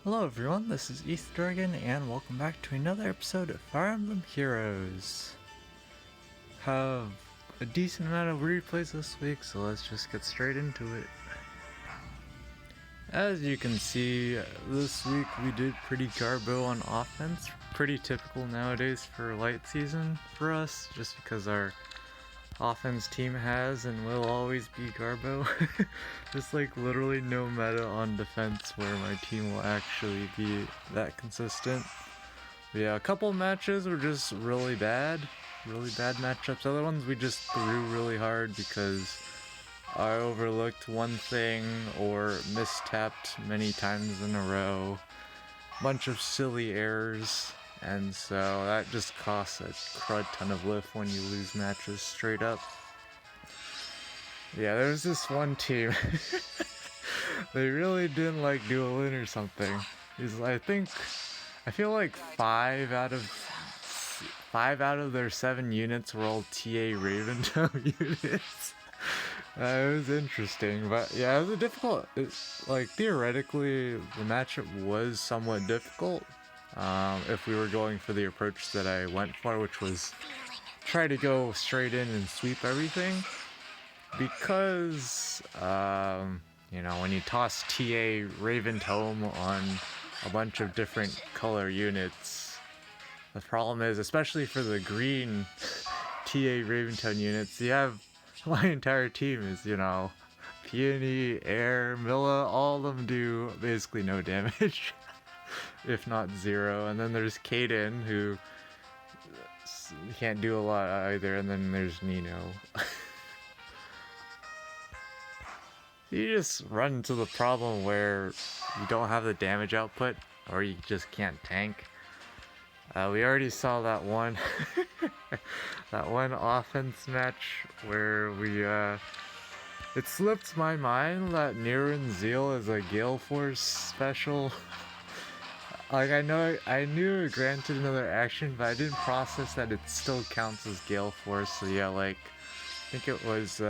Hello everyone, this is Dragon, and welcome back to another episode of Fire Emblem Heroes. Have a decent amount of replays this week, so let's just get straight into it. As you can see, this week we did pretty garbo on offense. Pretty typical nowadays for light season for us, just because our offense team has and will always be garbo. There's like literally no meta on defense where my team will actually be that consistent. But yeah, a couple matches were just really bad matchups. Other ones we just threw really hard because I overlooked one thing or mistapped many times in a row. Bunch of silly errors. And so that just costs a crud ton of lift when you lose matches straight up. Yeah, there's this one team. They really didn't like Duel or something. I feel like five out of their 7 units were all TA Raventone units. It was interesting, but yeah, it was theoretically, the matchup was somewhat difficult. If we were going for the approach that I went for, which was try to go straight in and sweep everything, because when you toss TA Raventome on a bunch of different color units, the problem is, especially for the green TA Raventone units, you have my entire team is, Peony, Air, Milla, all of them do basically no damage. If not 0, and then there's Kaden, who can't do a lot either, and then there's Nino. You just run into the problem where you don't have the damage output, or you just can't tank. We already saw that one that one offense match where it slipped my mind that Niren's Zeal is a Gale Force special. Like, I knew it granted another action, but I didn't process that it still counts as Gale Force. So yeah, I think it was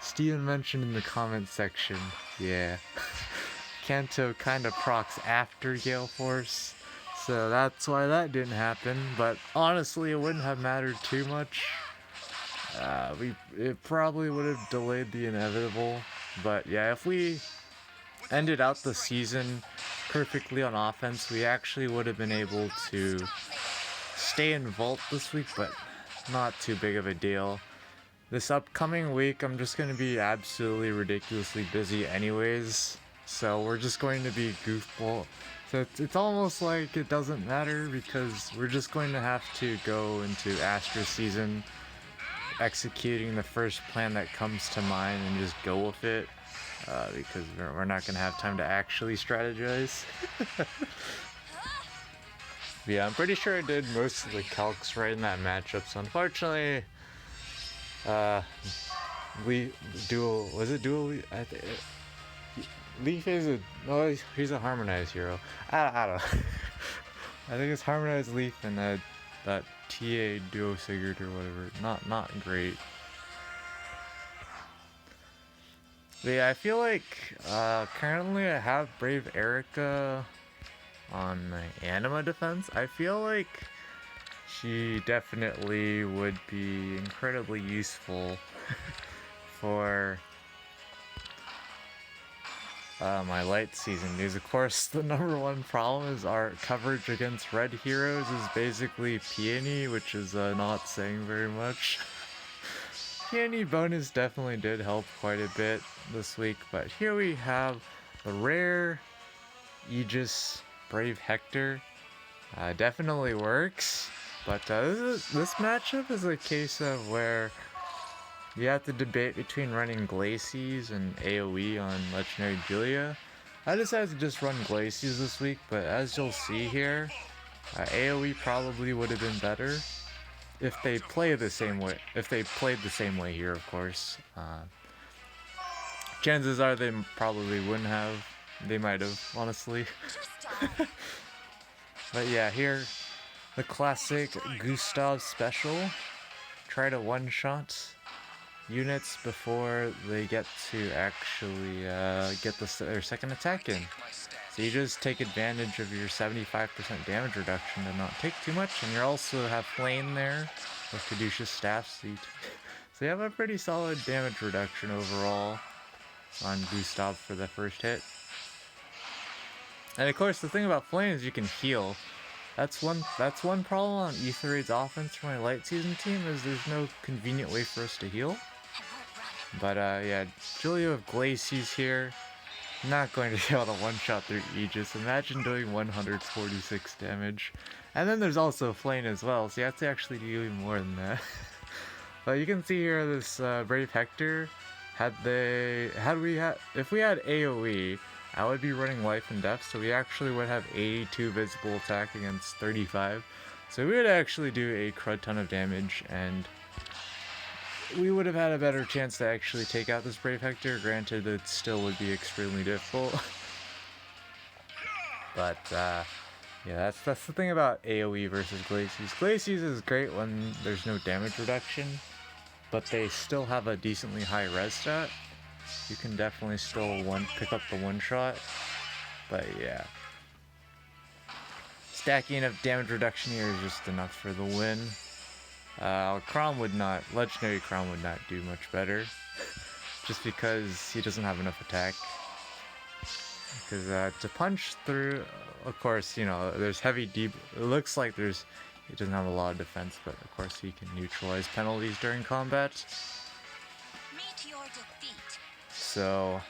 Steven mentioned in the comment section. Yeah, Kanto kind of procs after Gale Force, so that's why that didn't happen. But honestly, it wouldn't have mattered too much. It probably would have delayed the inevitable. But yeah, if we ended out the season perfectly on offense, we actually would have been able to stay in vault this week, but not too big of a deal. This upcoming week, I'm just going to be absolutely ridiculously busy anyways, so we're just going to be goofball. So it's almost like it doesn't matter, because we're just going to have to go into Astra season executing the first plan that comes to mind and just go with it. Because we're not going to have time to actually strategize. Yeah, I'm pretty sure I did most of the calcs right in that matchup, so unfortunately, Duel, was it Duel? Leaf is he's a harmonized hero. I don't know. I think it's harmonized Leaf and that TA Duo Sigurd or whatever. Not great. But yeah, I feel like currently I have Brave Erica on my Anima defense. I feel like she definitely would be incredibly useful for my light season news. Of course, the #1 problem is our coverage against red heroes is basically Peony, which is not saying very much. Peony bonus definitely did help quite a bit this week, but here we have the rare Aegis Brave Hector. Definitely works, but this matchup is a case of where you have to debate between running Glacies and AoE on Legendary Julia. I decided to just run Glacies this week, but as you'll see here, AoE probably would have been better if they played the same way here, of course. Chances are they probably wouldn't have. They might have, honestly. But yeah, here, the classic Gustav special. Try to one-shot units before they get to actually get their second attack in. So you just take advantage of your 75% damage reduction to not take too much, and you also have Flame there with Caduceus Staff, so you have a pretty solid damage reduction overall on Gustav for the first hit. And of course, the thing about Flame is you can heal. That's one problem on Ether Raid's offense for my light season team, is there's no convenient way for us to heal. But yeah, Julia with Glacies here, not going to be able to one-shot through Aegis. Imagine doing 146 damage. And then there's also Flame as well, so you have to actually do even more than that. But you can see here this Brave Hector, if we had AoE, I would be running Life and Death, so we actually would have 82 visible attack against 35. So we would actually do a crud ton of damage, and we would have had a better chance to actually take out this Brave Hector. Granted, it still would be extremely difficult. But yeah, that's the thing about AoE versus Glacies. Glacies is great when there's no damage reduction, but they still have a decently high res stat. You can definitely still pick up the one-shot, but yeah. Stacking of damage reduction here is just enough for the win. Legendary Crown would not do much better, just because he doesn't have enough attack. Because to punch through, of course, you know, there's heavy deep. It looks like he doesn't have a lot of defense, but of course he can neutralize penalties during combat. So,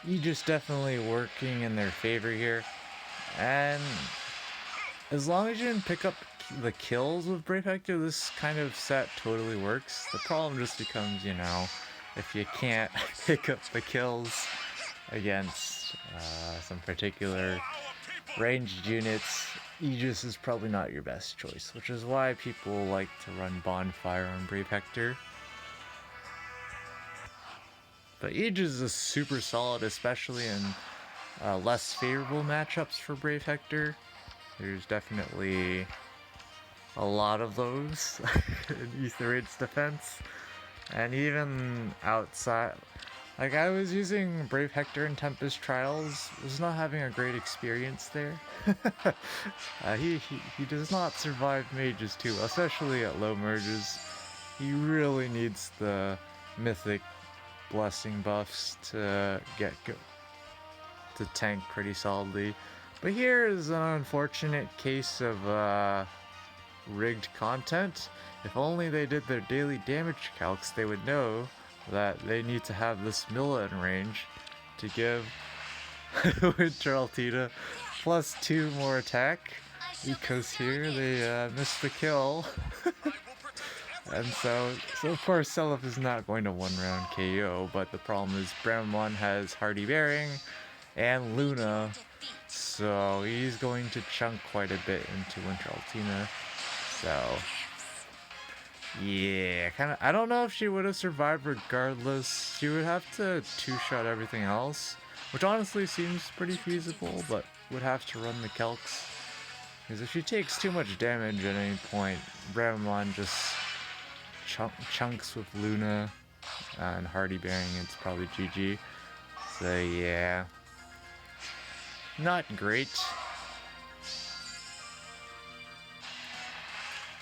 Aegis definitely working in their favor here, and as long as you didn't pick up the kills with Brave Hector, this kind of set totally works. The problem just becomes, you know, if you can't pick up the kills against some particular ranged units, Aegis is probably not your best choice, which is why people like to run Bonfire on Brave Hector. But Aegis is super solid, especially in less favorable matchups for Brave Hector. There's definitely a lot of those in Ether Raid's defense. And even outside, like I was using Brave Hector in Tempest Trials, was not having a great experience there. He does not survive mages too, especially at low merges. He really needs the mythic blessing buffs to to tank pretty solidly. But here is an unfortunate case of rigged content. If only they did their daily damage calcs, they would know that they need to have this Milla in range to give Winter Altita plus 2 more attack, because here they missed the kill. And so of course Seliph is not going to one-round KO, but the problem is Bramon has Hardy Bearing and Luna, so he's going to chunk quite a bit into Winter Altina. So yeah, I don't know if she would have survived regardless. She would have to two-shot everything else, which honestly seems pretty feasible, but would have to run the calcs. Because if she takes too much damage at any point, Bramon just chunks with Luna and Hardy Bearing, it's probably GG. So yeah, not great.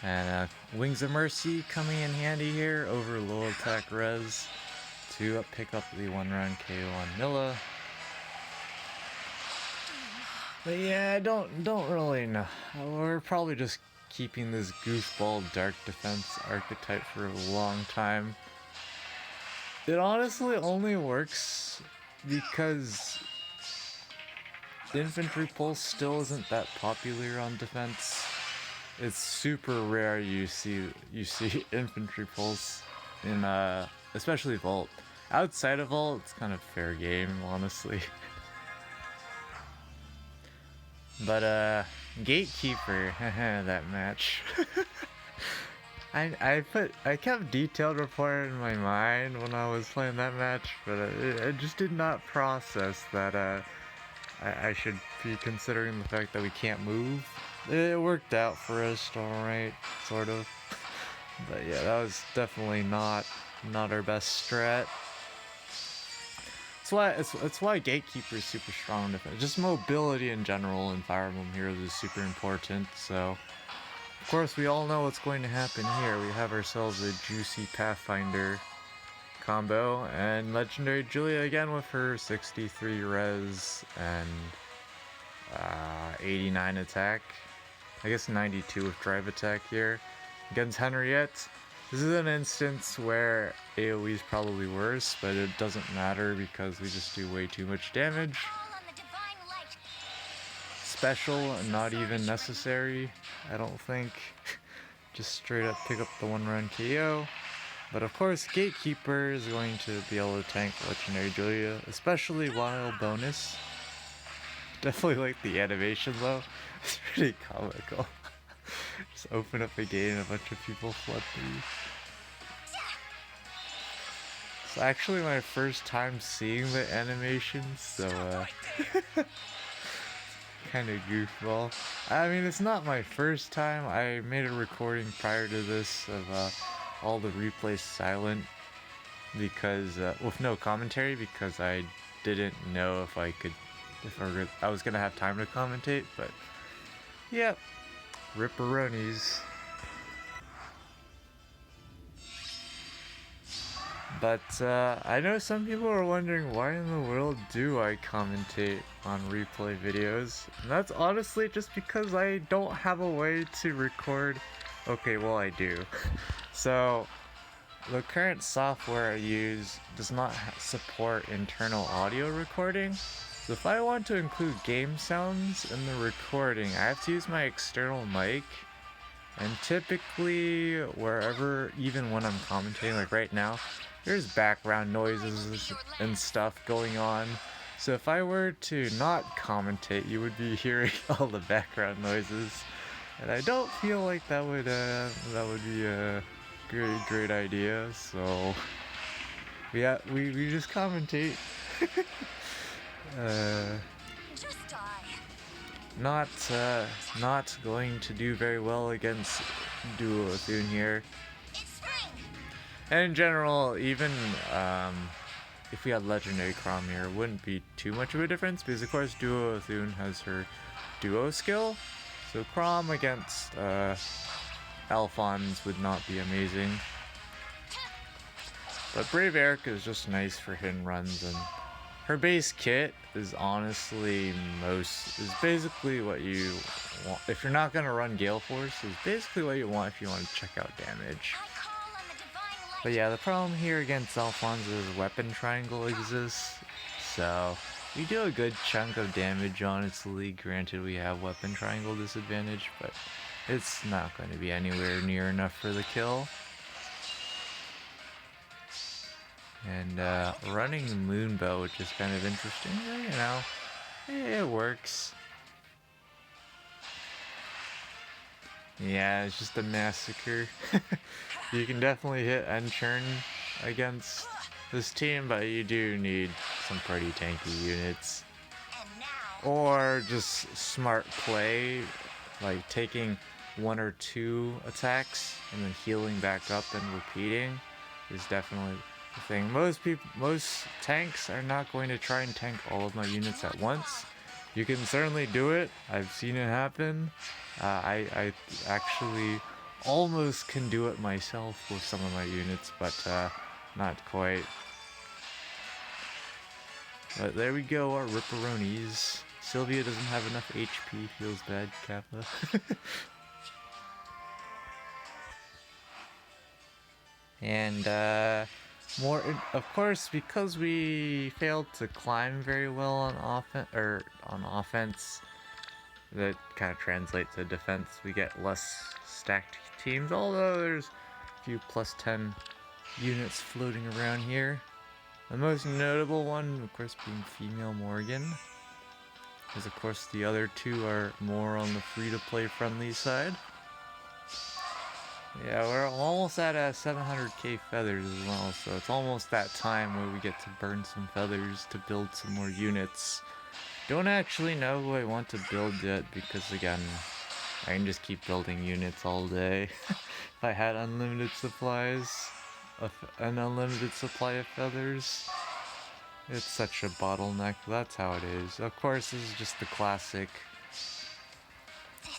And Wings of Mercy coming in handy here over low attack res to pick up the one-round KO on Milla. But yeah, I don't really know. We're probably just keeping this goofball dark defense archetype for a long time. It honestly only works because Infantry Pulse still isn't that popular on defense. It's super rare you see Infantry Pulse in especially Vault. Outside of Vault, it's kind of fair game, honestly. But Gatekeeper, that match. I kept detailed report in my mind when I was playing that match, but I just did not process that I should be considering the fact that we can't move. It worked out for us, alright, sort of. But yeah, that was definitely not not our best strat. That's why Gatekeeper is super strong. Just mobility in general in Fire Emblem Heroes is super important. So, of course, we all know what's going to happen here. We have ourselves a juicy Pathfinder combo, and Legendary Julia again with her 63 res and 89 attack. I guess 92 with drive attack here. Against Henriette, this is an instance where AoE is probably worse, but it doesn't matter because we just do way too much damage. Special, not even necessary, I don't think. Just straight up pick up the 1-run KO. But of course, Gatekeeper is going to be able to tank Legendary Julia, especially while bonus. Definitely like the animation though. It's pretty comical. Just open up a gate and a bunch of people flood through. It's actually my first time seeing the animation, so kind of goofball. I mean, it's not my first time. I made a recording prior to this of all the replays silent because with no commentary, because I didn't know if I was gonna have time to commentate. But yep, ripperonis. But I know some people are wondering why in the world do I commentate on replay videos, and that's honestly just because I don't have a way to record. Okay, well I do. So the current software I use does not support internal audio recording. So if I want to include game sounds in the recording, I have to use my external mic. And typically, wherever, even when I'm commentating, like right now, there's background noises and stuff going on. So if I were to not commentate, you would be hearing all the background noises. And I don't feel like that would be a great idea. So yeah, we just commentate. Not going to do very well against Duel here. And in general, even if we had Legendary Chrom here, it wouldn't be too much of a difference because of course Duo Thune has her duo skill. So Chrom against Alphonse would not be amazing. But Brave Eric is just nice for hit and runs, and her base kit is honestly basically what you want. If you're not gonna run Gale Force, is basically what you want if you want to check out damage. But yeah, the problem here against Alphonse is Weapon Triangle exists, so we do a good chunk of damage honestly. Granted, we have Weapon Triangle disadvantage, but it's not going to be anywhere near enough for the kill. And running Moonbow, which is kind of interesting, you know, it works. Yeah, it's just a massacre. You can definitely hit N-Churn against this team, but you do need some pretty tanky units. Or just smart play, like taking 1 or 2 attacks and then healing back up and repeating is definitely the thing. Most tanks are not going to try and tank all of my units at once. You can certainly do it. I've seen it happen. I actually almost can do it myself with some of my units, but not quite. But there we go, our ripperonis. Sylvia doesn't have enough HP, feels bad, Kappa. And of course, because we failed to climb very well on offense, that kind of translates to defense. We get less stacked teams, although there's a few +10 units floating around here. The most notable one, of course, being female Morgan, because of course the other two are more on the free-to-play friendly side. Yeah, we're almost at 700k feathers as well, so it's almost that time where we get to burn some feathers to build some more units. Don't actually know who I want to build yet, because again, I can just keep building units all day if I had unlimited supplies. an unlimited supply of feathers. It's such a bottleneck, but that's how it is. Of course, this is just the classic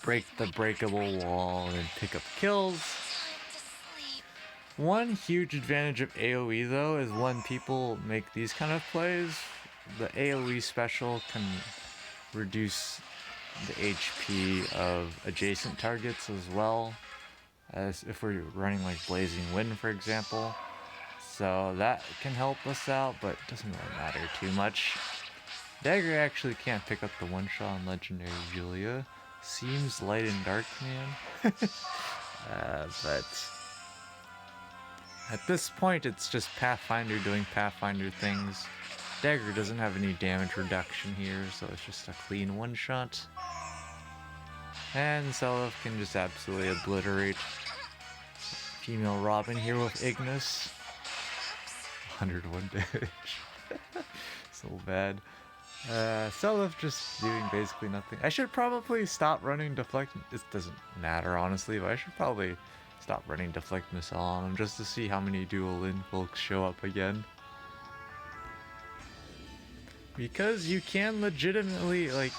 break the breakable wall and pick up kills. One huge advantage of AoE though is when people make these kind of plays, the AoE special can reduce the HP of adjacent targets as well, as if we're running like Blazing Wind for example. So that can help us out, but it doesn't really matter too much. Dagger actually can't pick up the one-shot on Legendary Julia. Seems light and dark, man. But at this point, it's just Pathfinder doing Pathfinder things. Dagger doesn't have any damage reduction here, so it's just a clean one-shot. And Seliph can just absolutely obliterate female Robin here with Ignis. 101 damage. So bad. Seliph just doing basically nothing. I should probably stop running Deflect. It doesn't matter honestly, but I should probably stop running Deflect Missile on him just to see how many Duel in folks show up again. Because you can legitimately, like,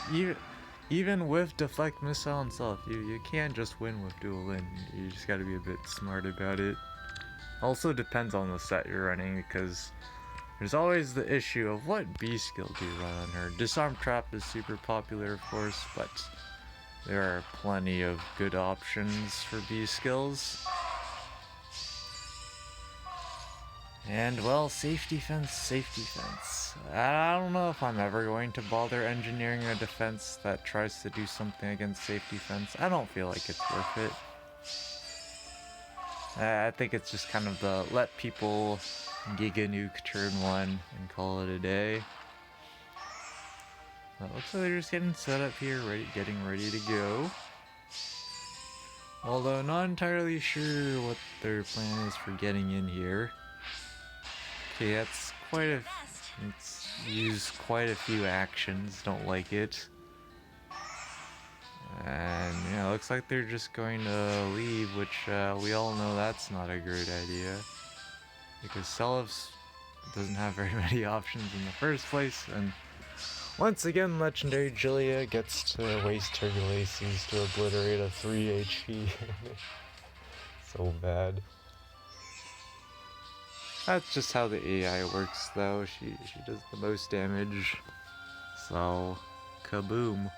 even with Deflect Missile and Seliph, you can't just win with Duel in. You just gotta be a bit smart about it. Also depends on the set you're running, because there's always the issue of what B skill do you run on her. Disarm Trap is super popular, of course, but there are plenty of good options for B skills. And, well, safety fence. I don't know if I'm ever going to bother engineering a defense that tries to do something against safety fence. I don't feel like it's worth it. I think it's just kind of the let people Giga Nuke turn 1 and call it a day. Well, it looks like they're just getting set up here, getting ready to go. Although not entirely sure what their plan is for getting in here. Okay, that's it's used quite a few actions, don't like it. And yeah, looks like they're just going to leave, which we all know that's not a great idea. Because Seliph doesn't have very many options in the first place, and once again Legendary Julia gets to waste her Glacies to obliterate a 3 HP. So bad. That's just how the AI works though, she does the most damage. So, kaboom.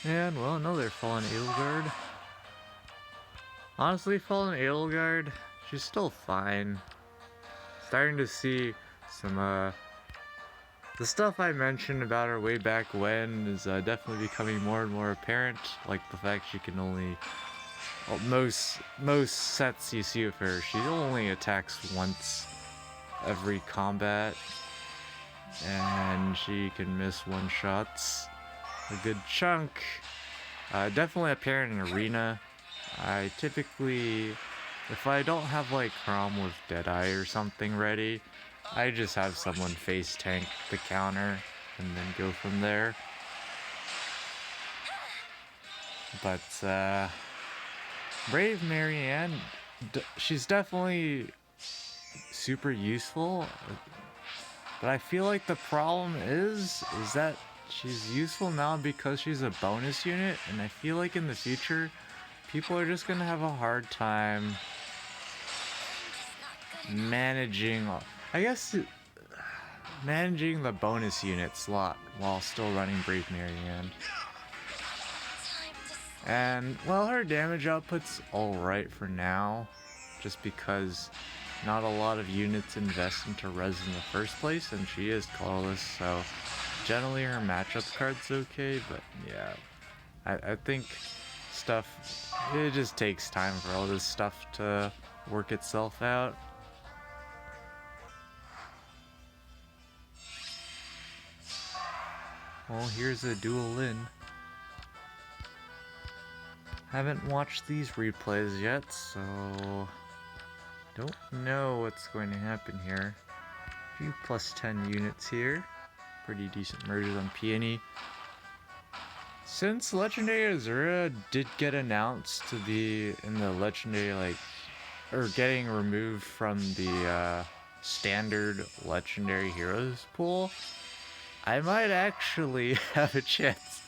And, well, another Fallen Edelgard. Honestly, Fallen Edelgard, she's still fine. Starting to see some, the stuff I mentioned about her way back when is definitely becoming more and more apparent. Like the fact she can only, well, most sets you see of her, she only attacks once every combat. And she can miss one-shots a good chunk. Definitely apparent in Arena. I typically, if I don't have like Chrom with Deadeye or something ready, I just have someone face tank the counter and then go from there. But Brave Marianne, she's definitely super useful, but I feel like the problem is that she's useful now because she's a bonus unit, and I feel like in the future, people are just gonna have a hard time managing, managing the bonus unit slot while still running Brave Marianne. And, well, her damage output's alright for now, just because not a lot of units invest into res in the first place, and she is colorless, so generally her matchup card's okay, but yeah, I think it just takes time for all this stuff to work itself out. Well, here's a Duel in. Haven't watched these replays yet, so don't know what's going to happen here. A few +10 units here. Pretty decent merges on Peony. Since Legendary Azura did get announced to be in the Legendary, like, or getting removed from the standard Legendary Heroes pool, I might actually have a chance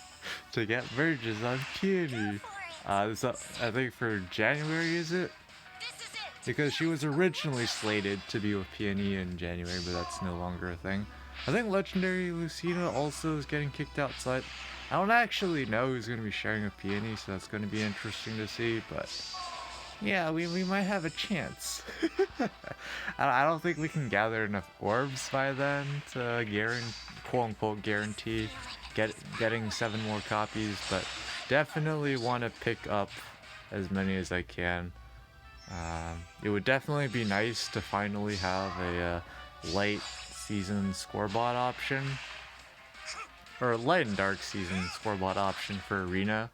to get merges on Peony. I think for January, is it? Because she was originally slated to be with Peony in January, but that's no longer a thing. I think Legendary Lucina also is getting kicked outside. I don't actually know who's going to be sharing a Peony, so that's going to be interesting to see, but yeah, we might have a chance. I don't think we can gather enough orbs by then to quote-unquote guarantee getting 7 more copies, but definitely want to pick up as many as I can. It would definitely be nice to finally have a light season scorebot option, or light and dark season scorebot option for Arena,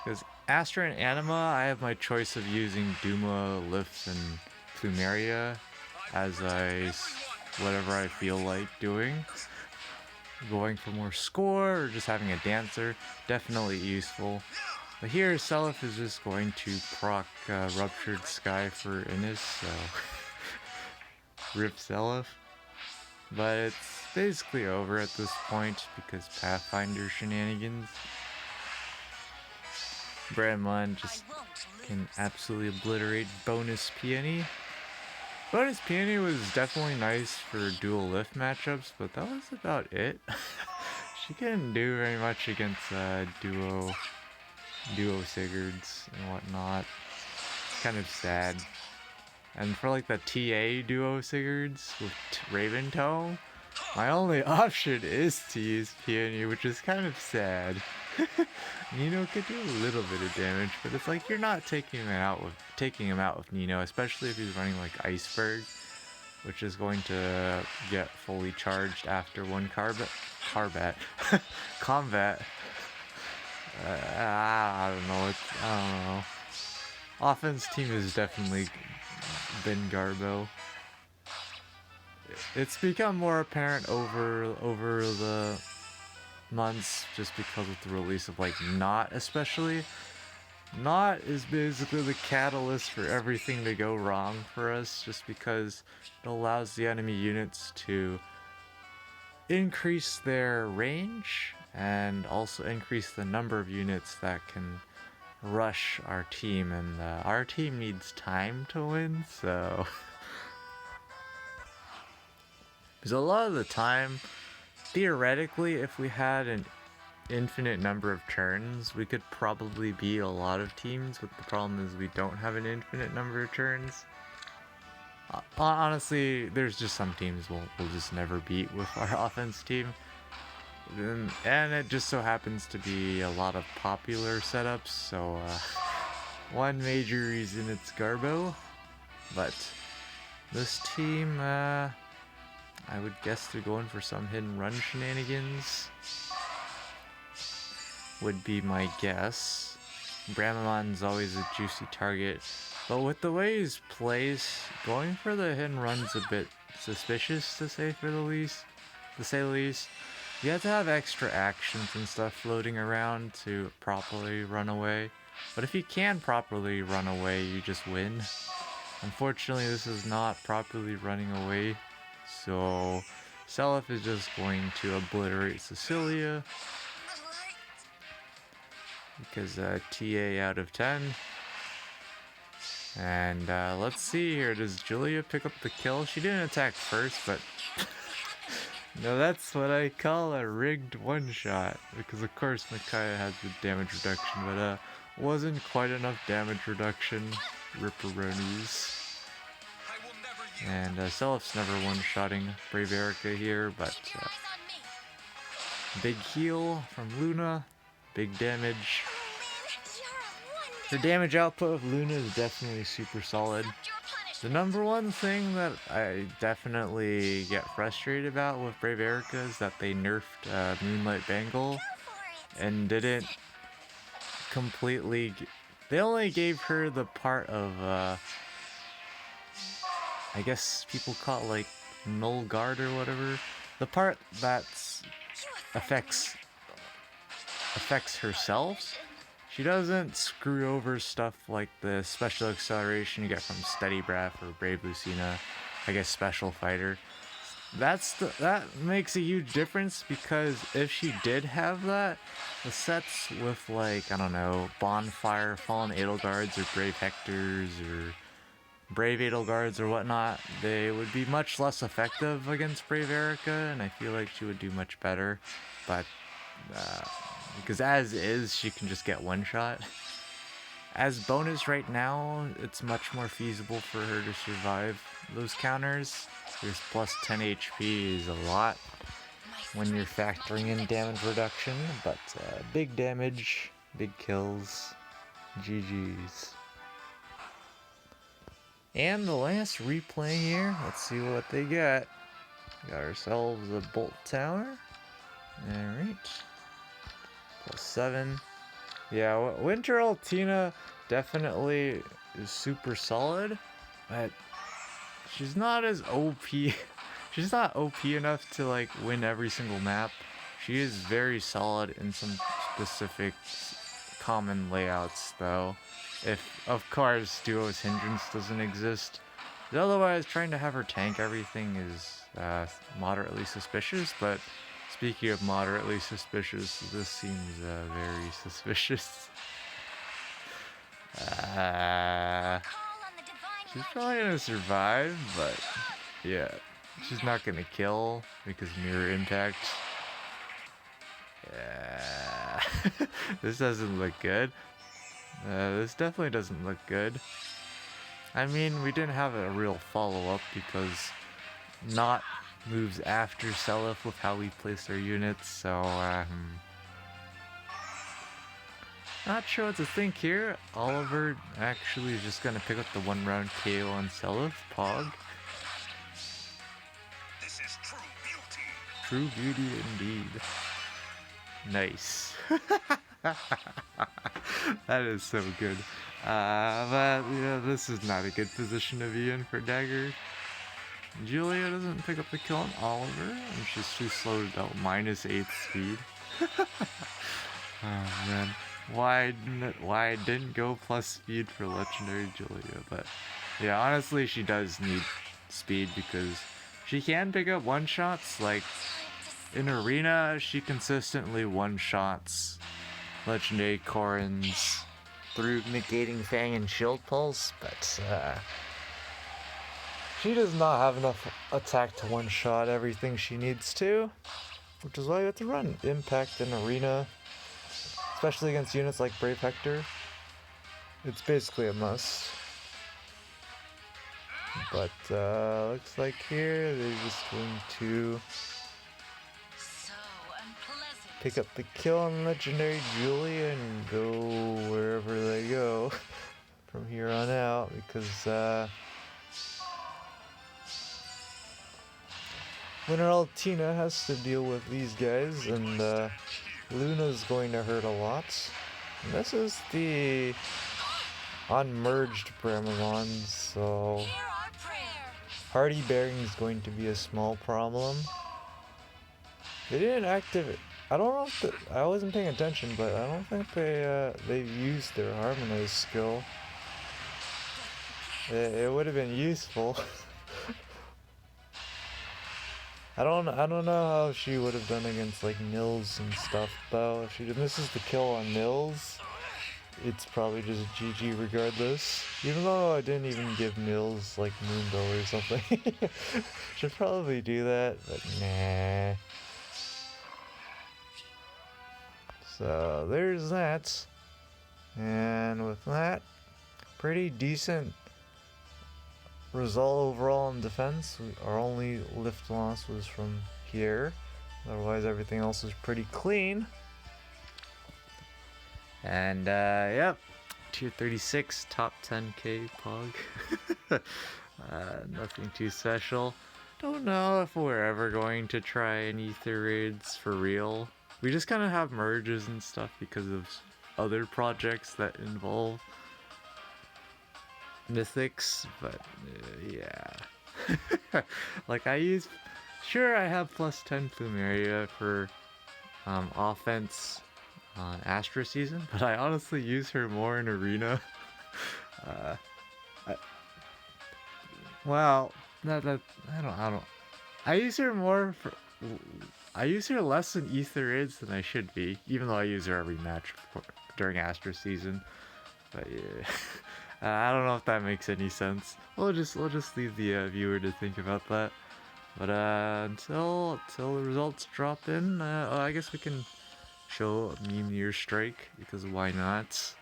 because Astra and Anima, I have my choice of using Duma, Lif, and Plumeria as whatever I feel like doing. Going for more score or just having a dancer, definitely useful. But here, Seliph is just going to proc Ruptured Sky for Innis, so rip Seliph. But it's basically over at this point because Pathfinder shenanigans. Brandmon just can absolutely obliterate bonus Peony. Bonus Peony was definitely nice for dual lift matchups, but that was about it. She couldn't do very much against duo Sigurds and whatnot. It's kind of sad. And for like the TA duo Sigurds with Raven Toe, my only option is to use Peony, which is kind of sad. Nino could do a little bit of damage, but it's like you're not taking him out with Nino, especially if he's running like Iceberg, which is going to get fully charged after one combat. I don't know. Offense team has definitely been Garbo. It's become more apparent over the months just because of the release of like Not, especially. Not is basically the catalyst for everything to go wrong for us, just because it allows the enemy units to increase their range and also increase the number of units that can rush our team, and our team needs time to win, so because a lot of the time, theoretically, if we had an infinite number of turns, we could probably beat a lot of teams, but the problem is we don't have an infinite number of turns. Honestly, there's just some teams we'll just never beat with our offense team. And it just so happens to be a lot of popular setups, so one major reason it's Garbo. But this team, I would guess they're going for some hidden run shenanigans, would be my guess. Bramamon's always a juicy target, but with the way he plays, going for the hidden run's a bit suspicious, to say the least. You have to have extra actions and stuff floating around to properly run away. But if you can properly run away, you just win. Unfortunately, this is not properly running away, so Seliph is just going to obliterate Cecilia. Because TA out of 10. And let's see here, does Julia pick up the kill? She didn't attack first, but no, that's what I call a rigged one-shot, because of course Micaiah has the damage reduction, but wasn't quite enough damage reduction. Ripperonis. And Seliph's never one-shotting Brave Erica here, but big heal from Luna, big damage. The damage output of Luna is definitely super solid. The number one thing that I definitely get frustrated about with Brave Erica is that they nerfed Moonlight Bangle and didn't completely... They only gave her the part of, I guess people call it like Null Guard or whatever. The part that affects affects herself. She doesn't screw over stuff like the special acceleration you get from Steady Breath or Brave Lucina, I guess Special Fighter. That makes a huge difference, because if she did have that, the sets with, like, I don't know, Bonfire, Fallen Edelgards, or Brave Hectors, or Brave Edelgards or whatnot, they would be much less effective against Brave Erica, and I feel like she would do much better. But because as is, she can just get one shot. As bonus right now, it's much more feasible for her to survive those counters. There's plus 10 HP is a lot when you're factoring in damage reduction, but big damage, big kills, GG's. And the last replay here, let's see what they got. Got ourselves a Bolt Tower. Alright. Plus 7. Yeah, Winter Altina definitely is super solid, but she's not as OP. She's not OP enough to like win every single map. She is very solid in some specific common layouts though. If, of course, Duo's Hindrance doesn't exist. But otherwise, trying to have her tank everything is moderately suspicious, but speaking of moderately suspicious, this seems very suspicious. She's probably gonna survive, but yeah, she's not gonna kill because Mirror Impact. Yeah. This doesn't look good. This definitely doesn't look good. I mean, we didn't have a real follow-up because not moves after Seliph with how we place our units, so not sure what to think here. Oliver actually is just gonna pick up the 1-round KO on Seliph. Pog. This is true beauty. True beauty indeed. Nice. That is so good. But yeah, this is not a good position to be in for Dagger. Julia doesn't pick up the kill on Oliver, and she's too slow to dealt -8 speed. Oh man, why I didn't go plus speed for Legendary Julia? But yeah, honestly, she does need speed because she can pick up one-shots. Like in Arena, she consistently one-shots Legendary Corins through negating Fang and Shield Pulse, but she does not have enough attack to one-shot everything she needs to, which is why you have to run Impact in Arena, especially against units like Brave Hector. It's basically a must. But looks like here they're just going to pick up the kill on Legendary Julia and go wherever they go from here on out, because Winter Altina has to deal with these guys, and Luna's going to hurt a lot. And this is the unmerged Bramamon, so Hardy Bearing is going to be a small problem. They didn't activate. I don't know if I wasn't paying attention, but I don't think they used their Harmonize skill. It would have been useful. I don't know how she would have done against like Nils and stuff though. If she misses the kill on Nils, it's probably just GG regardless. Even though I didn't even give Nils like Moonbow or something. Should probably do that, but nah. So there's that. And with that, pretty decent result overall in defense. Our only lift loss was from here. Otherwise everything else is pretty clean. And yep, tier 36, top 10k Pog. Nothing too special. Don't know if we're ever going to try any ether raids for real. We just kind of have merges and stuff because of other projects that involve mythics, but yeah. Like sure I have plus 10 Plumeria for offense on Astra season, but I honestly use her more in Arena. uh, I, well, I don't. I use her more for. I use her less in Ether Raids than I should be, even though I use her every match during Astra season. But yeah, I don't know if that makes any sense. We'll just leave the viewer to think about that. But until the results drop in, I guess we can show meme year strike, because why not?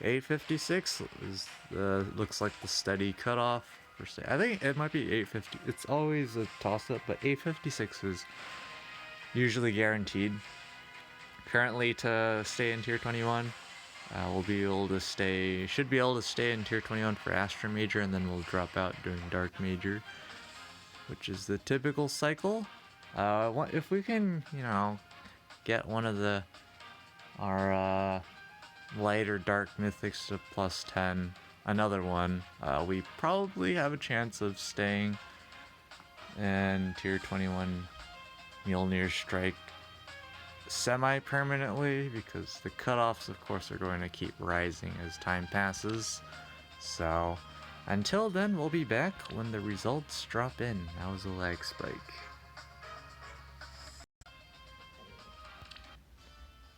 856 is looks like the steady cutoff. I think it might be 850. It's always a toss up, but 856 is usually guaranteed. Currently, to stay in tier 21, we'll be able to should be able to stay in tier 21 for Astra Major, and then we'll drop out during Dark Major, which is the typical cycle. If we can, get one of our light or dark mythics to plus 10, another one, we probably have a chance of staying in tier 21 Mjolnir Strike semi-permanently, because the cutoffs, of course, are going to keep rising as time passes. So until then, we'll be back when the results drop in. That was a lag spike.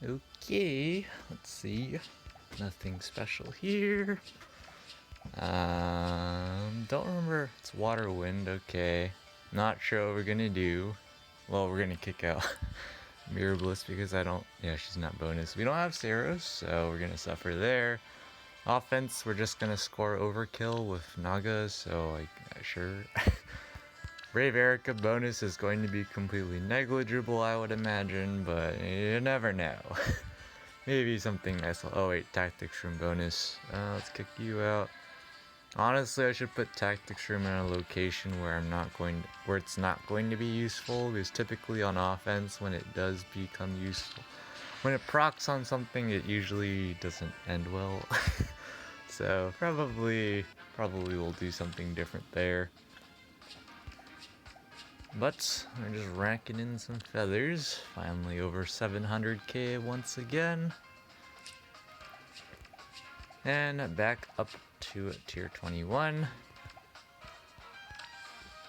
Okay, let's see. Nothing special here. Don't remember. It's Water Wind. Okay, not sure what we're gonna do. Well, we're gonna kick out Mirror Bliss because she's not bonus. We don't have Saros, so we're gonna suffer there. Offense, we're just gonna score overkill with Naga, so sure. Brave Erica bonus is going to be completely negligible, I would imagine, but you never know. Maybe something nice. Oh wait, Tactics Room bonus. Let's kick you out. Honestly, I should put Tactics Room in a location where it's not going to be useful, because typically on offense, when it does become useful, when it procs on something, it usually doesn't end well. So probably we'll do something different there. But we're just racking in some feathers. Finally over 700k once again. And back up to tier 21.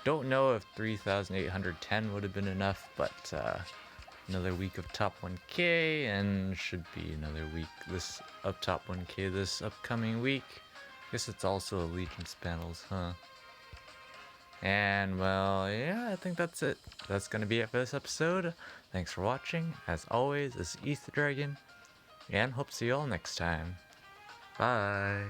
Don't know if 3,810 would have been enough, but another week of top 1k, and should be another week of top 1k this upcoming week. Guess it's also Allegiance battles, huh? And well, yeah, I think that's it. That's gonna be it for this episode. Thanks for watching. As always, this is Ether Dragon, and hope to see you all next time. Bye.